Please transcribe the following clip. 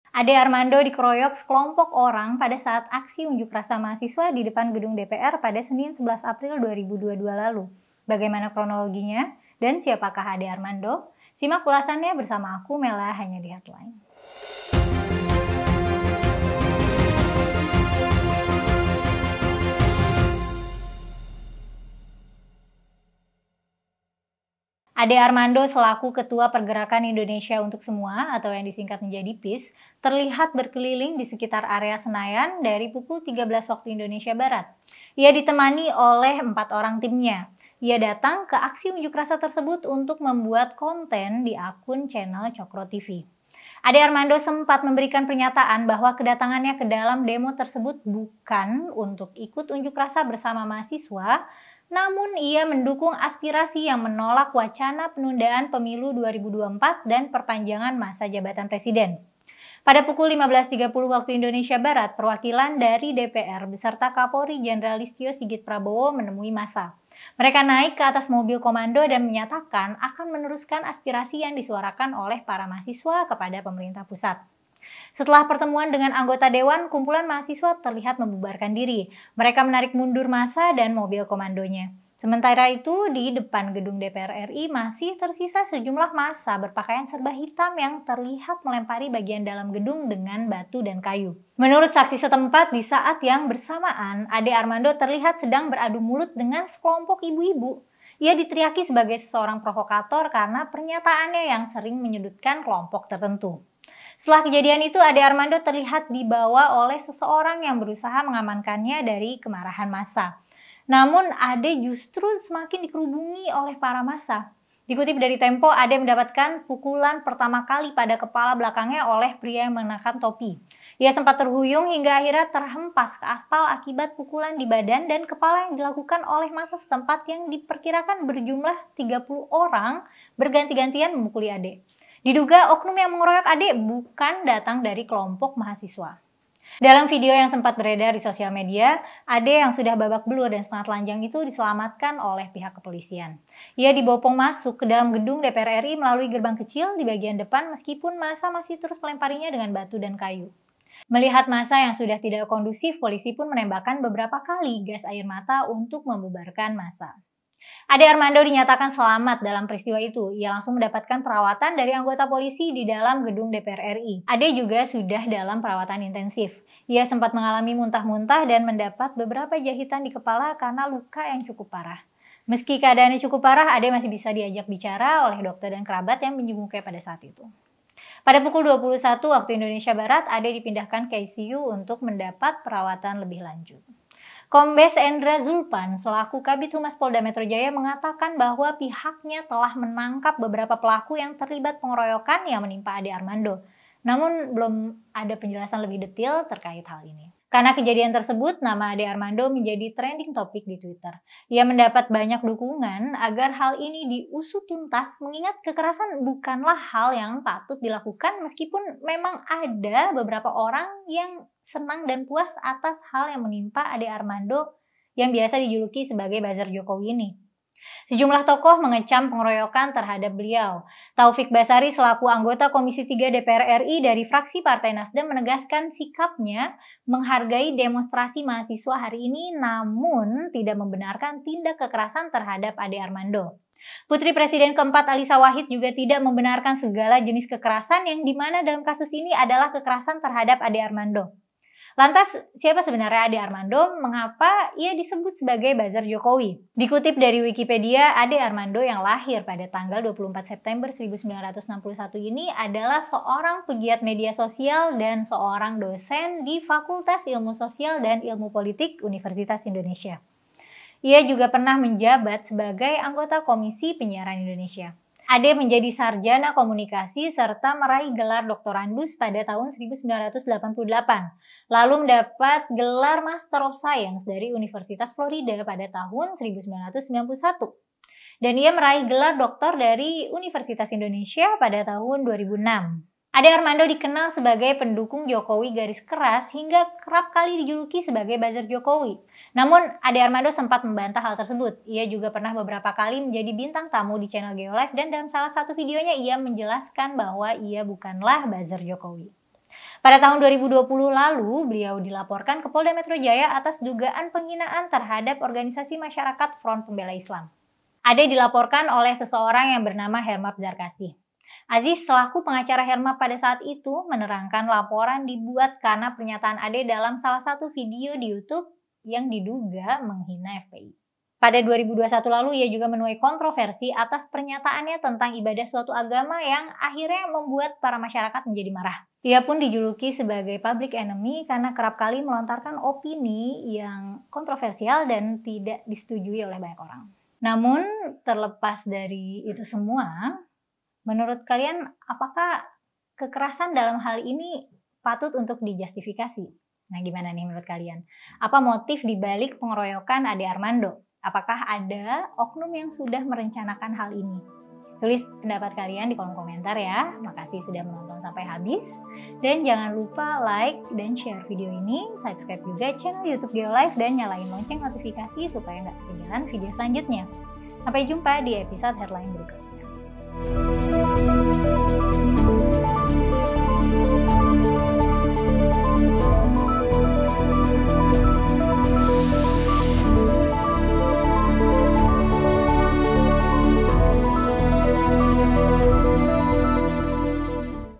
Ade Armando dikeroyok sekelompok orang pada saat aksi unjuk rasa mahasiswa di depan gedung DPR pada Senin 11 April 2022 lalu. Bagaimana kronologinya dan siapakah Ade Armando? Simak ulasannya bersama aku Mela hanya di Headline. Ade Armando selaku Ketua Pergerakan Indonesia untuk Semua atau yang disingkat menjadi PIS, terlihat berkeliling di sekitar area Senayan dari pukul 13 waktu Indonesia Barat. Ia ditemani oleh 4 orang timnya. Ia datang ke aksi unjuk rasa tersebut untuk membuat konten di akun channel Cokro TV. Ade Armando sempat memberikan pernyataan bahwa kedatangannya ke dalam demo tersebut bukan untuk ikut unjuk rasa bersama mahasiswa, namun ia mendukung aspirasi yang menolak wacana penundaan pemilu 2024 dan perpanjangan masa jabatan presiden. Pada pukul 15.30 waktu Indonesia Barat, perwakilan dari DPR beserta Kapolri Jenderal Listio Sigit Prabowo menemui massa. Mereka naik ke atas mobil komando dan menyatakan akan meneruskan aspirasi yang disuarakan oleh para mahasiswa kepada pemerintah pusat. Setelah pertemuan dengan anggota dewan, kumpulan mahasiswa terlihat membubarkan diri. Mereka menarik mundur massa dan mobil komandonya. Sementara itu, di depan gedung DPR RI masih tersisa sejumlah massa berpakaian serba hitam yang terlihat melempari bagian dalam gedung dengan batu dan kayu. Menurut saksi setempat, di saat yang bersamaan, Ade Armando terlihat sedang beradu mulut dengan sekelompok ibu-ibu. Ia diteriaki sebagai seorang provokator karena pernyataannya yang sering menyudutkan kelompok tertentu. Setelah kejadian itu, Ade Armando terlihat dibawa oleh seseorang yang berusaha mengamankannya dari kemarahan massa. Namun, Ade justru semakin dikerubungi oleh para massa. Dikutip dari Tempo, Ade mendapatkan pukulan pertama kali pada kepala belakangnya oleh pria yang mengenakan topi. Ia sempat terhuyung hingga akhirnya terhempas ke aspal akibat pukulan di badan dan kepala yang dilakukan oleh massa setempat yang diperkirakan berjumlah 30 orang berganti-gantian memukuli Ade. Diduga oknum yang mengeroyok Ade bukan datang dari kelompok mahasiswa. Dalam video yang sempat beredar di sosial media, Ade yang sudah babak belur dan setengah telanjang itu diselamatkan oleh pihak kepolisian. Ia dibopong masuk ke dalam gedung DPR RI melalui gerbang kecil di bagian depan meskipun massa masih terus melemparinya dengan batu dan kayu. Melihat massa yang sudah tidak kondusif, polisi pun menembakkan beberapa kali gas air mata untuk membubarkan massa. Ade Armando dinyatakan selamat dalam peristiwa itu. Ia langsung mendapatkan perawatan dari anggota polisi di dalam gedung DPR RI. Ade juga sudah dalam perawatan intensif. Ia sempat mengalami muntah-muntah dan mendapat beberapa jahitan di kepala karena luka yang cukup parah. Meski keadaannya cukup parah, Ade masih bisa diajak bicara oleh dokter dan kerabat yang menjenguknya pada saat itu. Pada pukul 21 waktu Indonesia Barat, Ade dipindahkan ke ICU untuk mendapat perawatan lebih lanjut. Kombes Endra Zulpan selaku Kabid Humas Polda Metro Jaya mengatakan bahwa pihaknya telah menangkap beberapa pelaku yang terlibat pengeroyokan yang menimpa Ade Armando. Namun belum ada penjelasan lebih detail terkait hal ini. Karena kejadian tersebut, nama Ade Armando menjadi trending topik di Twitter. Ia mendapat banyak dukungan agar hal ini diusut tuntas mengingat kekerasan bukanlah hal yang patut dilakukan meskipun memang ada beberapa orang yang senang dan puas atas hal yang menimpa Ade Armando yang biasa dijuluki sebagai buzzer Jokowi ini. Sejumlah tokoh mengecam pengeroyokan terhadap beliau. Taufik Basari selaku anggota Komisi 3 DPR RI dari fraksi Partai Nasdem menegaskan sikapnya menghargai demonstrasi mahasiswa hari ini namun tidak membenarkan tindak kekerasan terhadap Ade Armando. Putri Presiden keempat Alisa Wahid juga tidak membenarkan segala jenis kekerasan yang dimana dalam kasus ini adalah kekerasan terhadap Ade Armando. Lantas, siapa sebenarnya Ade Armando? Mengapa ia disebut sebagai buzzer Jokowi? Dikutip dari Wikipedia, Ade Armando yang lahir pada tanggal 24 September 1961 ini adalah seorang pegiat media sosial dan seorang dosen di Fakultas Ilmu Sosial dan Ilmu Politik Universitas Indonesia. Ia juga pernah menjabat sebagai anggota Komisi Penyiaran Indonesia. Ade menjadi sarjana komunikasi serta meraih gelar doktorandus pada tahun 1988, lalu mendapat gelar Master of Science dari Universitas Florida pada tahun 1991. Dan ia meraih gelar doktor dari Universitas Indonesia pada tahun 2006. Ade Armando dikenal sebagai pendukung Jokowi garis keras hingga kerap kali dijuluki sebagai buzzer Jokowi. Namun, Ade Armando sempat membantah hal tersebut. Ia juga pernah beberapa kali menjadi bintang tamu di channel Geolive dan dalam salah satu videonya ia menjelaskan bahwa ia bukanlah buzzer Jokowi. Pada tahun 2020 lalu, beliau dilaporkan ke Polda Metro Jaya atas dugaan penghinaan terhadap organisasi masyarakat Front Pembela Islam. Ade dilaporkan oleh seseorang yang bernama Hermap Zarkasi. Aziz selaku pengacara Hermap pada saat itu menerangkan laporan dibuat karena pernyataan Ade dalam salah satu video di YouTube yang diduga menghina FPI. Pada 2021 lalu ia juga menuai kontroversi atas pernyataannya tentang ibadah suatu agama yang akhirnya membuat para masyarakat menjadi marah. Ia pun dijuluki sebagai public enemy karena kerap kali melontarkan opini yang kontroversial dan tidak disetujui oleh banyak orang. Namun terlepas dari itu semua, menurut kalian apakah kekerasan dalam hal ini patut untuk dijustifikasi? Nah, gimana nih menurut kalian? Apa motif dibalik pengeroyokan Ade Armando? Apakah ada oknum yang sudah merencanakan hal ini? Tulis pendapat kalian di kolom komentar ya. Makasih sudah menonton sampai habis. Dan jangan lupa like dan share video ini. Subscribe juga channel YouTube Geolife dan nyalain lonceng notifikasi supaya nggak ketinggalan video selanjutnya. Sampai jumpa di episode headline berikutnya.